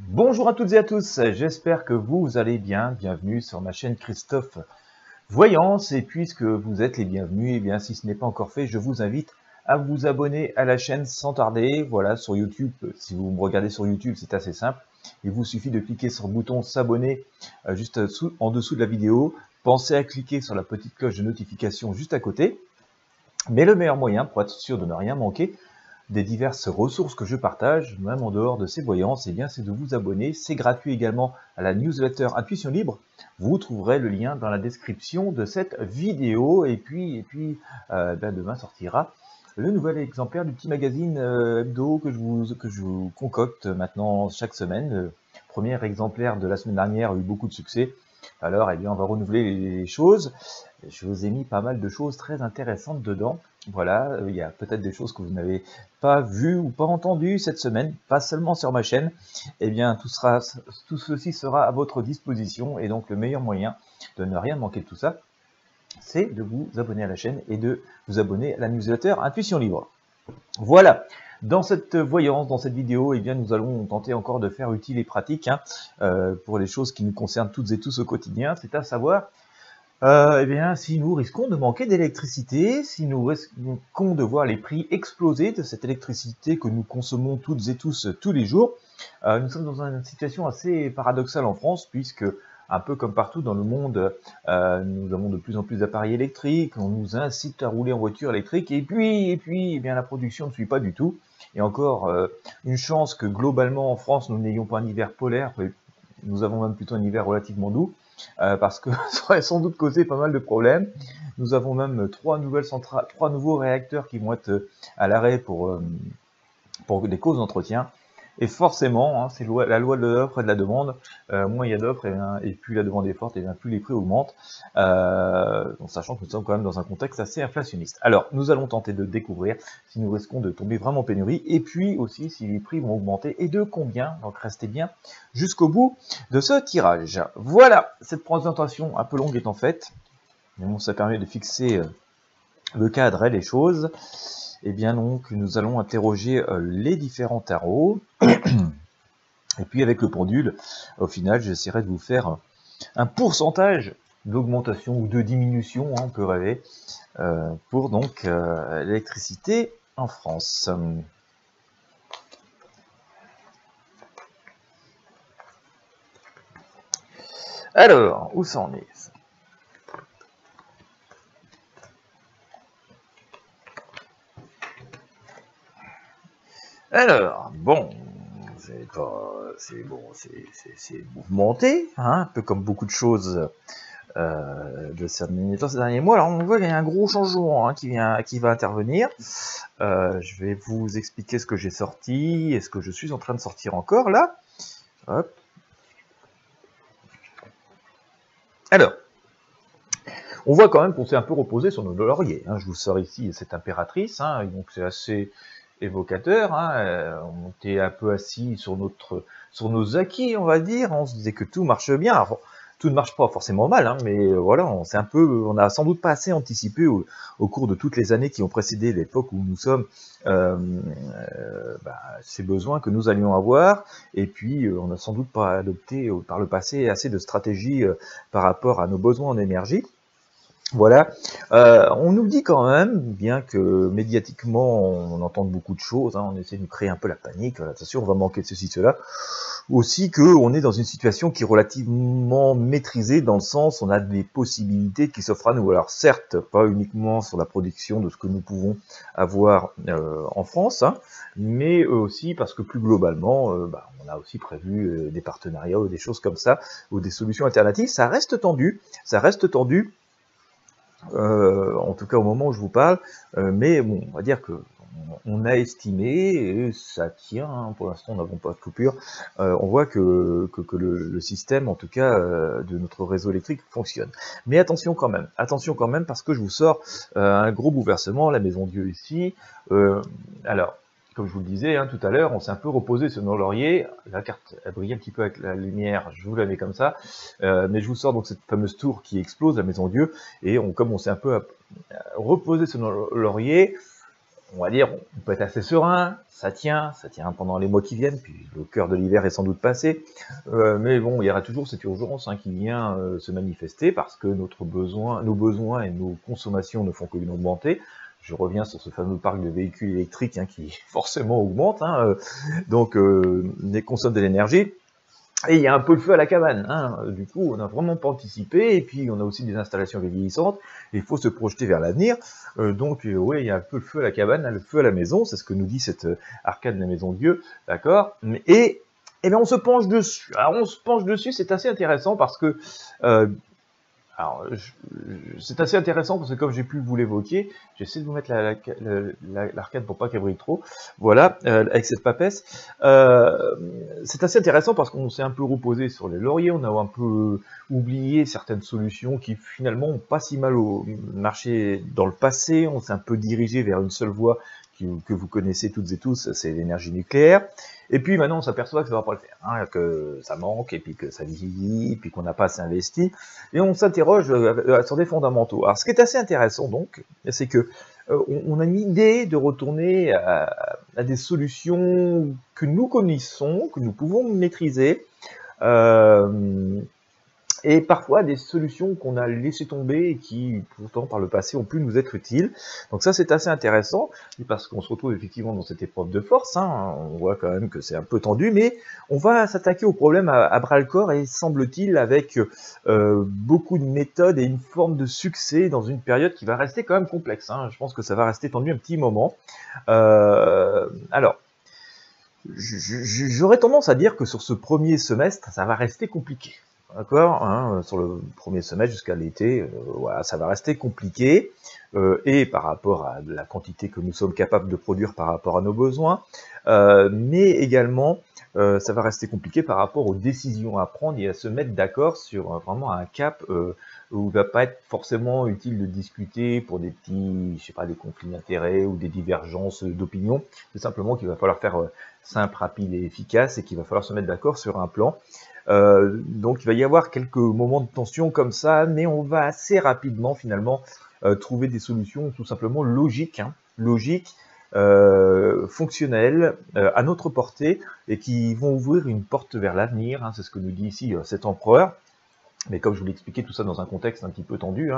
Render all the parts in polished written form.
Bonjour à toutes et à tous, j'espère que vous allez bien. Bienvenue sur ma chaîne Christophe Voyance. Et puisque vous êtes les bienvenus, et bien si ce n'est pas encore fait, je vous invite à vous abonner à la chaîne sans tarder. Voilà, sur YouTube, si vous me regardez sur YouTube, c'est assez simple. Il vous suffit de cliquer sur le bouton s'abonner juste en dessous de la vidéo. Pensez à cliquer sur la petite cloche de notification juste à côté. Mais le meilleur moyen pour être sûr de ne rien manquer des diverses ressources que je partage, même en dehors de ces voyances, eh bien, c'est de vous abonner. C'est gratuit également à la newsletter Intuition Libre. Vous trouverez le lien dans la description de cette vidéo. Et puis demain sortira le nouvel exemplaire du petit magazine hebdo que je vous concocte maintenant chaque semaine. Le premier exemplaire de la semaine dernière a eu beaucoup de succès. Alors, eh bien, on va renouveler les choses. Je vous ai mis pas mal de choses très intéressantes dedans. Voilà, il y a peut-être des choses que vous n'avez pas vues ou pas entendues cette semaine, pas seulement sur ma chaîne. Eh bien, tout ceci sera à votre disposition. Et donc, le meilleur moyen de ne rien manquer de tout ça, c'est de vous abonner à la chaîne et de vous abonner à la newsletter Intuition Libre. Voilà. Dans cette voyance, dans cette vidéo, eh bien, nous allons tenter encore de faire utile et pratique pour les choses qui nous concernent toutes et tous au quotidien, c'est à savoir eh bien, si nous risquons de manquer d'électricité, si nous risquons de voir les prix exploser de cette électricité que nous consommons toutes et tous tous les jours, nous sommes dans une situation assez paradoxale en France, puisque, un peu comme partout dans le monde, nous avons de plus en plus d'appareils électriques, on nous incite à rouler en voiture électrique, et puis eh bien, la production ne suit pas du tout. Et encore, une chance que globalement en France, nous n'ayons pas un hiver polaire, nous avons même plutôt un hiver relativement doux. Parce que ça aurait sans doute causé pas mal de problèmes. Nous avons même trois nouveaux réacteurs qui vont être à l'arrêt pour des causes d'entretien. Et forcément, hein, c'est la loi de l'offre et de la demande. Moins il y a d'offres, et plus la demande est forte, et bien plus les prix augmentent. En sachant que nous sommes quand même dans un contexte assez inflationniste. Alors, nous allons tenter de découvrir si nous risquons de tomber vraiment en pénurie, et puis aussi si les prix vont augmenter, et de combien. Donc restez bien jusqu'au bout de ce tirage. Voilà, cette présentation un peu longue est en fait. Mais bon, ça permet de fixer le cadre et les choses. Et bien donc, nous allons interroger les différents tarots. Et puis avec le pendule, au final, j'essaierai de vous faire un pourcentage d'augmentation ou de diminution, hein, on peut rêver, pour donc l'électricité en France. Alors, où ça en est ? Alors, bon, c'est mouvementé, hein, un peu comme beaucoup de choses de ces derniers mois. Alors, on voit qu'il y a un gros changement, hein, qui va intervenir. Je vais vous expliquer ce que j'ai sorti et ce que je suis en train de sortir encore là. Hop. Alors, on voit quand même qu'on s'est un peu reposé sur nos lauriers. Hein. Je vous sors ici cette impératrice, hein, donc c'est assez évocateur. Hein. On était un peu assis sur nos acquis, on va dire. On se disait que tout marche bien. Alors, tout ne marche pas forcément mal, hein, mais voilà, on a sans doute pas assez anticipé au cours de toutes les années qui ont précédé l'époque où nous sommes, ces besoins que nous allions avoir, et puis on n'a sans doute pas adopté par le passé assez de stratégies par rapport à nos besoins en énergie. Voilà, on nous dit quand même, bien que médiatiquement on entende beaucoup de choses, hein, on essaie de nous créer un peu la panique, attention on va manquer de ceci, cela, aussi qu'on est dans une situation qui est relativement maîtrisée, dans le sens on a des possibilités qui s'offrent à nous. Alors certes, pas uniquement sur la production de ce que nous pouvons avoir en France, hein, mais aussi parce que plus globalement, on a aussi prévu des partenariats ou des choses comme ça, ou des solutions alternatives. Ça reste tendu, en tout cas au moment où je vous parle, mais bon, on va dire que on a estimé, et ça tient, hein, pour l'instant nous n'avons pas de coupure, on voit que le système, en tout cas, de notre réseau électrique fonctionne. Mais attention quand même, parce que je vous sors un gros bouleversement, la Maison Dieu ici. Alors, comme je vous le disais hein, tout à l'heure, on s'est un peu reposé sur nos lauriers. La carte a brillé un petit peu avec la lumière, je vous la mets comme ça. Mais je vous sors donc cette fameuse tour qui explose, la Maison Dieu, et comme on s'est un peu reposé sur nos lauriers, on va dire, on peut être assez serein, ça tient pendant les mois qui viennent, puis le cœur de l'hiver est sans doute passé, mais bon, il y aura toujours cette urgence qui vient se manifester parce que nos besoins et nos consommations ne font que augmenter. Je reviens sur ce fameux parc de véhicules électriques qui forcément augmente, donc consomme de l'énergie. Et il y a un peu le feu à la cabane, du coup on n'a vraiment pas anticipé, et puis on a aussi des installations vieillissantes, et il faut se projeter vers l'avenir, donc oui, il y a un peu le feu à la cabane, le feu à la maison, c'est ce que nous dit cette arcade de la maison de Dieu, d'accord, et bien on se penche dessus. Alors on se penche dessus, c'est assez intéressant parce que alors, c'est assez intéressant parce que comme j'ai pu vous l'évoquer, j'essaie de vous mettre l'arcade pour pas qu'elle brille trop, voilà, avec cette papesse. C'est assez intéressant parce qu'on s'est un peu reposé sur les lauriers, on a un peu oublié certaines solutions qui finalement n'ont pas si mal marché dans le passé, on s'est un peu dirigé vers une seule voie que vous connaissez toutes et tous, c'est l'énergie nucléaire. Et puis maintenant on s'aperçoit que ça va pas le faire, que ça manque, et puis que ça vieillit, et puis qu'on n'a pas assez investi, et on s'interroge sur des fondamentaux. Alors ce qui est assez intéressant donc, c'est que on a une idée de retourner à des solutions que nous connaissons, que nous pouvons maîtriser, et parfois des solutions qu'on a laissées tomber et qui, pourtant, par le passé, ont pu nous être utiles. Donc ça, c'est assez intéressant, parce qu'on se retrouve effectivement dans cette épreuve de force, on voit quand même que c'est un peu tendu, mais on va s'attaquer au problème à bras-le-corps, et semble-t-il, avec beaucoup de méthodes et une forme de succès dans une période qui va rester quand même complexe. Je pense que ça va rester tendu un petit moment. Alors, j'aurais tendance à dire que sur ce premier semestre, ça va rester compliqué. D'accord, sur le premier semestre jusqu'à l'été, voilà, ça va rester compliqué, et par rapport à la quantité que nous sommes capables de produire par rapport à nos besoins, mais également ça va rester compliqué par rapport aux décisions à prendre et à se mettre d'accord sur vraiment un cap où il va pas être forcément utile de discuter pour des petits, je sais pas, des conflits d'intérêts ou des divergences d'opinion. C'est simplement qu'il va falloir faire simple, rapide et efficace, et qu'il va falloir se mettre d'accord sur un plan. Donc il va y avoir quelques moments de tension comme ça, mais on va assez rapidement finalement trouver des solutions tout simplement logiques, fonctionnelles, à notre portée, et qui vont ouvrir une porte vers l'avenir, c'est ce que nous dit ici cet empereur. Mais comme je vous l'expliquais, tout ça dans un contexte un petit peu tendu,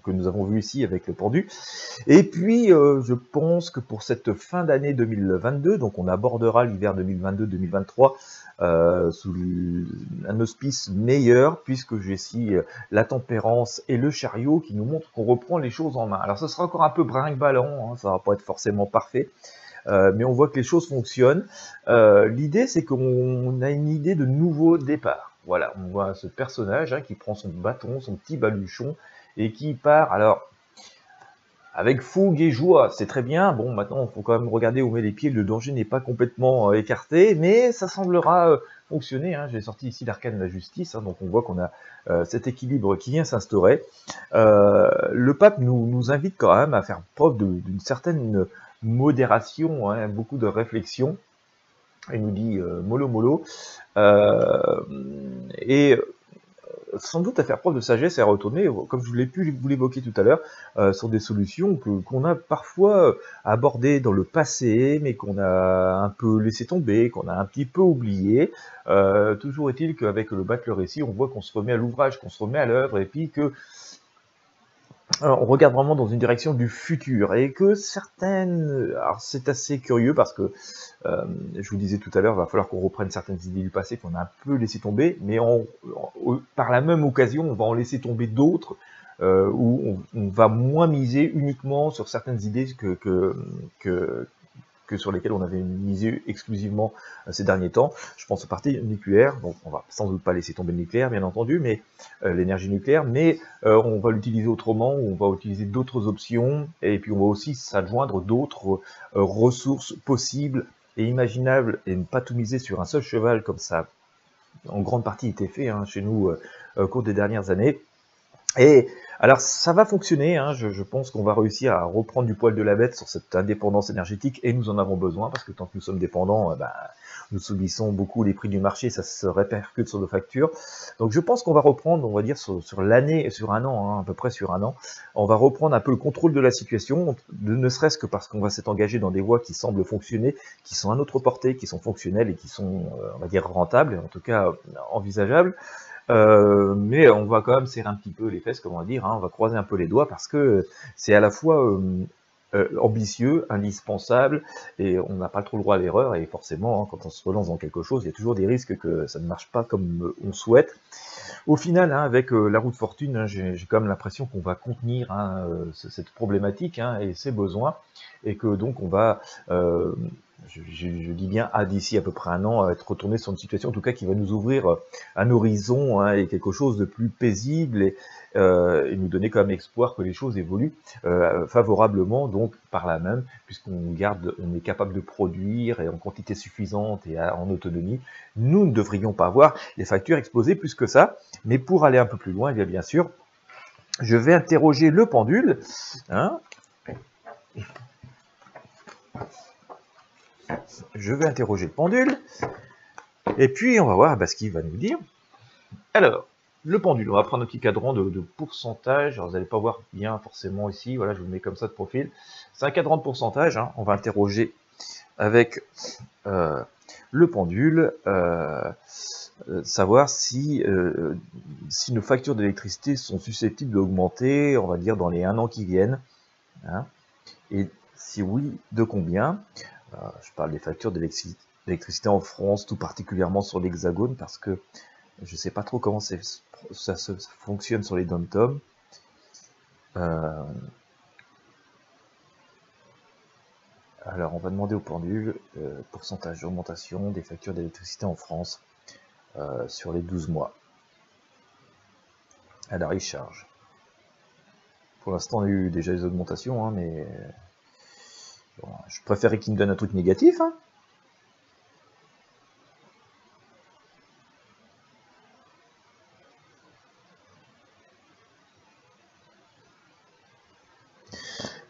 que nous avons vu ici avec le pendu. Et puis, je pense que pour cette fin d'année 2022, donc on abordera l'hiver 2022-2023 sous un auspice meilleur, puisque j'ai ici la tempérance et le chariot qui nous montrent qu'on reprend les choses en main. Alors, ce sera encore un peu brinque-ballant, ça va pas être forcément parfait, mais on voit que les choses fonctionnent. L'idée, c'est qu'on a une idée de nouveau départ. Voilà, on voit ce personnage qui prend son bâton, son petit baluchon, et qui part, alors, avec fougue et joie, c'est très bien. Bon, maintenant, il faut quand même regarder où met les pieds, le danger n'est pas complètement écarté, mais ça semblera fonctionner. J'ai sorti ici l'arcane de la justice, donc on voit qu'on a cet équilibre qui vient s'instaurer. Le pape nous invite quand même à faire preuve d'une certaine modération, beaucoup de réflexion. Il nous dit mollo mollo, et sans doute à faire preuve de sagesse et à retourner, comme je l'ai pu vous l'évoquer tout à l'heure, sur des solutions qu'on a parfois abordées dans le passé, mais qu'on a un peu laissé tomber, qu'on a un petit peu oublié. Toujours est-il qu'avec le battre le récit, on voit qu'on se remet à l'ouvrage, qu'on se remet à l'œuvre, et puis que on regarde vraiment dans une direction du futur, et que certaines... Alors c'est assez curieux parce que, je vous disais tout à l'heure, il va falloir qu'on reprenne certaines idées du passé qu'on a un peu laissé tomber, mais par la même occasion, on va en laisser tomber d'autres, où on va moins miser uniquement sur certaines idées que sur lesquelles on avait misé exclusivement ces derniers temps. Je pense aux parties nucléaires, donc on va sans doute pas laisser tomber le nucléaire, bien entendu, mais l'énergie nucléaire, mais on va l'utiliser autrement, on va utiliser d'autres options, et puis on va aussi s'adjoindre d'autres ressources possibles et imaginables, et ne pas tout miser sur un seul cheval, comme ça en grande partie été fait chez nous au cours des dernières années. Et alors ça va fonctionner, hein, je pense qu'on va réussir à reprendre du poil de la bête sur cette indépendance énergétique, et nous en avons besoin, parce que tant que nous sommes dépendants, nous subissons beaucoup les prix du marché, ça se répercute sur nos factures. Donc je pense qu'on va reprendre, on va dire sur l'année, sur un an, hein, à peu près sur un an, on va reprendre un peu le contrôle de la situation, ne serait-ce que parce qu'on va s'être engagé dans des voies qui semblent fonctionner, qui sont à notre portée, qui sont fonctionnelles et qui sont, on va dire, rentables, en tout cas envisageables. Mais on va quand même serrer un petit peu les fesses, comment dire, hein, on va croiser un peu les doigts, parce que c'est à la fois ambitieux, indispensable, et on n'a pas trop le droit à l'erreur, et forcément, hein, quand on se relance dans quelque chose, il y a toujours des risques que ça ne marche pas comme on souhaite. Au final, hein, avec la roue de fortune, hein, j'ai quand même l'impression qu'on va contenir, hein, cette problématique, hein, et ses besoins, et que donc on va, je dis bien d'ici à peu près un an, être retourné sur une situation en tout cas qui va nous ouvrir un horizon, hein, et quelque chose de plus paisible, et nous donner quand même espoir que les choses évoluent favorablement, donc par là même, puisqu'on garde, on est capable de produire et en quantité suffisante et en autonomie, nous ne devrions pas avoir les factures explosées plus que ça. Mais pour aller un peu plus loin, eh bien sûr, je vais interroger le pendule, hein. Je vais interroger le pendule, et puis on va voir ce qu'il va nous dire. Alors, le pendule, on va prendre un petit cadran de pourcentage. Alors, vous n'allez pas voir bien forcément ici, voilà, je vous le mets comme ça de profil. C'est un cadran de pourcentage, hein. On va interroger avec le pendule, savoir si nos factures d'électricité sont susceptibles d'augmenter, on va dire, dans les 1 an qui viennent, hein. Et si oui, de combien? Je parle des factures d'électricité en France, tout particulièrement sur l'Hexagone, parce que je ne sais pas trop comment ça fonctionne sur les dom-tom. Alors, on va demander au pendule pourcentage d'augmentation des factures d'électricité en France sur les 12 mois. Alors, il charge. Pour l'instant, on a eu déjà des augmentations, hein, mais bon, je préférais qu'il me donne un truc négatif, hein.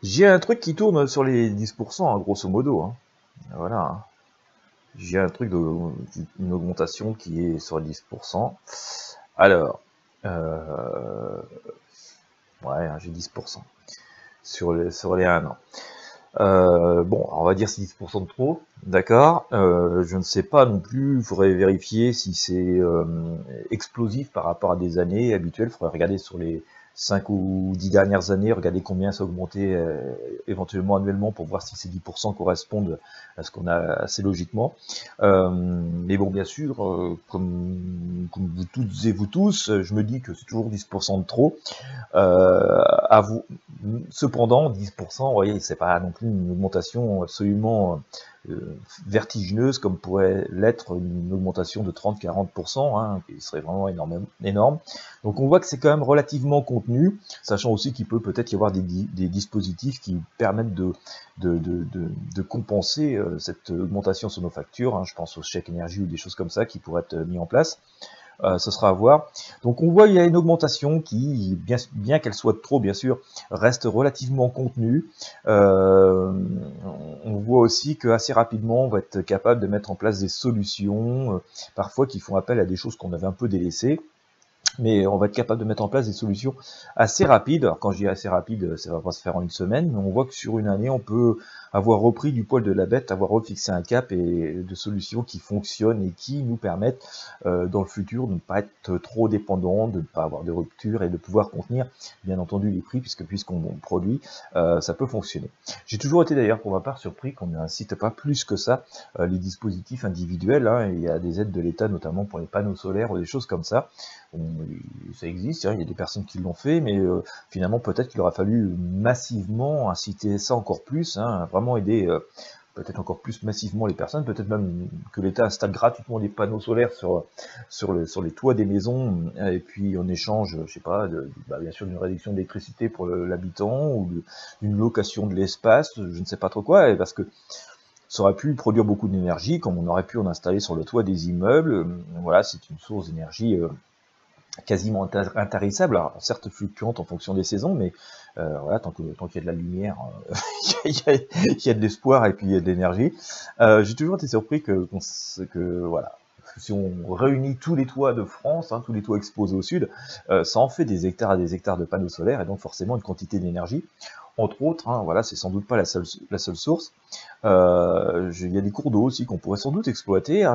J'ai un truc qui tourne sur les 10%, hein, grosso modo, hein. Voilà. J'ai un truc une augmentation qui est sur 10%. Alors, ouais, j'ai 10% sur les 1 an. Bon, on va dire c'est 10% de trop, d'accord. Je ne sais pas non plus, il faudrait vérifier si c'est explosif par rapport à des années habituelles. Il faudrait regarder sur les 5 ou 10 dernières années, regarder combien ça a augmenté éventuellement annuellement pour voir si ces 10% correspondent à ce qu'on a assez logiquement. Mais bon, bien sûr, comme vous toutes et vous tous, je me dis que c'est toujours 10% de trop. Cependant, 10%, vous voyez, c'est pas non plus une augmentation absolument vertigineuse comme pourrait l'être une augmentation de 30-40%, hein, qui serait vraiment énorme. Donc on voit que c'est quand même relativement contenu, sachant aussi qu'il peut peut-être y avoir des dispositifs qui permettent de compenser cette augmentation sur nos factures, hein. Je pense aux chèques énergie ou des choses comme ça qui pourraient être mis en place. Ce sera à voir. Donc on voit qu'il y a une augmentation qui, bien qu'elle soit de trop, bien sûr, reste relativement contenue. On voit aussi qu'assez rapidement, on va être capable de mettre en place des solutions, parfois qui font appel à des choses qu'on avait un peu délaissées. Mais on va être capable de mettre en place des solutions assez rapides. Alors quand je dis assez rapide, ça va pas se faire en une semaine, mais on voit que sur une année, on peut avoir repris du poil de la bête, avoir refixé un cap et de solutions qui fonctionnent et qui nous permettent dans le futur de ne pas être trop dépendants, de ne pas avoir de rupture et de pouvoir contenir bien entendu les prix, puisqu'on produit, ça peut fonctionner. J'ai toujours été d'ailleurs pour ma part surpris qu'on n'incite pas plus que ça les dispositifs individuels, hein. Il y a des aides de l'État notamment pour les panneaux solaires ou des choses comme ça. Ça existe, hein, il y a des personnes qui l'ont fait, mais finalement peut-être qu'il aura fallu massivement inciter ça encore plus, hein, vraiment aider peut-être encore plus massivement les personnes, peut-être même que l'État installe gratuitement des panneaux solaires sur les toits des maisons, et puis en échange, je sais pas, bien sûr d'une réduction d'électricité pour l'habitant, ou d'une location de l'espace, je ne sais pas trop quoi, parce que ça aurait pu produire beaucoup d'énergie, comme on aurait pu en installer sur le toit des immeubles. Voilà, c'est une source d'énergie quasiment intarissable, alors certes fluctuante en fonction des saisons, mais voilà, tant qu'il y a de la lumière, il y a de l'espoir et puis il y a de l'énergie. J'ai toujours été surpris que voilà, si on réunit tous les toits de France, tous les toits exposés au sud, ça en fait des hectares et des hectares de panneaux solaires, et donc forcément une quantité d'énergie. Entre autres, voilà, c'est sans doute pas la seule source. Il y a des cours d'eau aussi qu'on pourrait sans doute exploiter.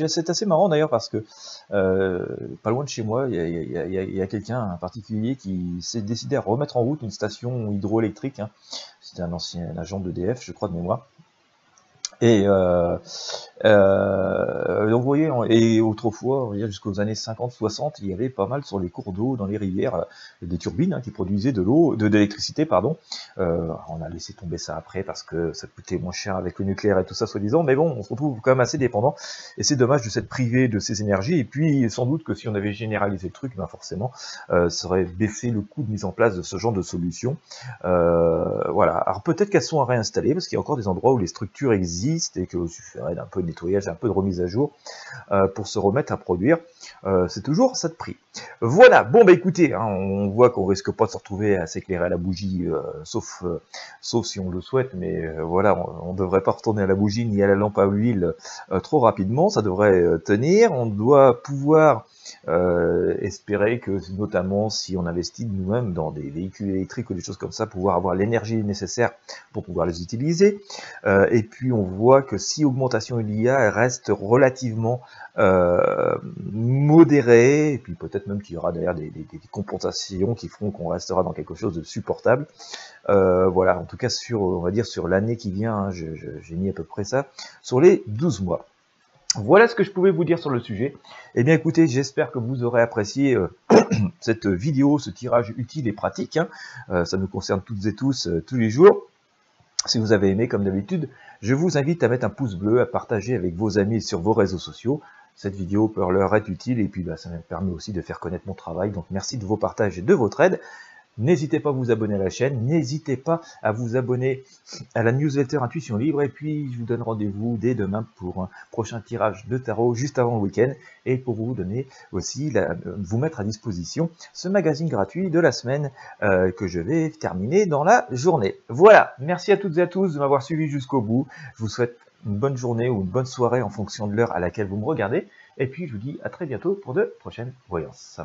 C'est assez marrant d'ailleurs parce que pas loin de chez moi, il y a quelqu'un, un particulier, qui s'est décidé à remettre en route une station hydroélectrique. C'était un ancien agent d'EDF, je crois, de mémoire. Et donc vous voyez, et autrefois, jusqu'aux années 50-60, il y avait pas mal sur les cours d'eau, dans les rivières, des turbines qui produisaient de l'électricité, pardon. On a laissé tomber ça après parce que ça coûtait moins cher avec le nucléaire et tout ça, soi-disant, mais bon, on se retrouve quand même assez dépendant, et c'est dommage de s'être privé de ces énergies. Et puis, sans doute que si on avait généralisé le truc, forcément, ça aurait baissé le coût de mise en place de ce genre de solution. Voilà, alors peut-être qu'elles sont à réinstaller, parce qu'il y a encore des endroits où les structures existent, et qu'il suffirait d'un peu de nettoyage, un peu de remise à jour pour se remettre à produire. C'est toujours ça de prix. Voilà, bon écoutez, on voit qu'on risque pas de se retrouver à s'éclairer à la bougie, sauf si on le souhaite, mais voilà, on devrait pas retourner à la bougie ni à la lampe à huile trop rapidement, ça devrait tenir. On doit pouvoir espérer que, notamment si on investit nous-mêmes dans des véhicules électriques ou des choses comme ça, pouvoir avoir l'énergie nécessaire pour pouvoir les utiliser. Et puis on voit que si augmentation il y a, elle reste relativement modérée, et puis peut-être même qu'il y aura d'ailleurs des compensations qui feront qu'on restera dans quelque chose de supportable. Voilà, en tout cas on va dire sur l'année qui vient, j'ai mis à peu près ça, sur les 12 mois. Voilà ce que je pouvais vous dire sur le sujet. Eh bien écoutez, j'espère que vous aurez apprécié cette vidéo, ce tirage utile et pratique. Ça nous concerne toutes et tous, tous les jours. Si vous avez aimé, comme d'habitude, je vous invite à mettre un pouce bleu, à partager avec vos amis sur vos réseaux sociaux. Cette vidéo peut leur être utile, et puis ça me permet aussi de faire connaître mon travail. Donc merci de vos partages et de votre aide. N'hésitez pas à vous abonner à la chaîne, n'hésitez pas à vous abonner à la newsletter Intuition Libre, et puis je vous donne rendez-vous dès demain pour un prochain tirage de tarot juste avant le week-end, et pour vous donner aussi, vous mettre à disposition ce magazine gratuit de la semaine que je vais terminer dans la journée. Voilà, merci à toutes et à tous de m'avoir suivi jusqu'au bout. Je vous souhaite une bonne journée ou une bonne soirée en fonction de l'heure à laquelle vous me regardez, et puis je vous dis à très bientôt pour de prochaines voyances.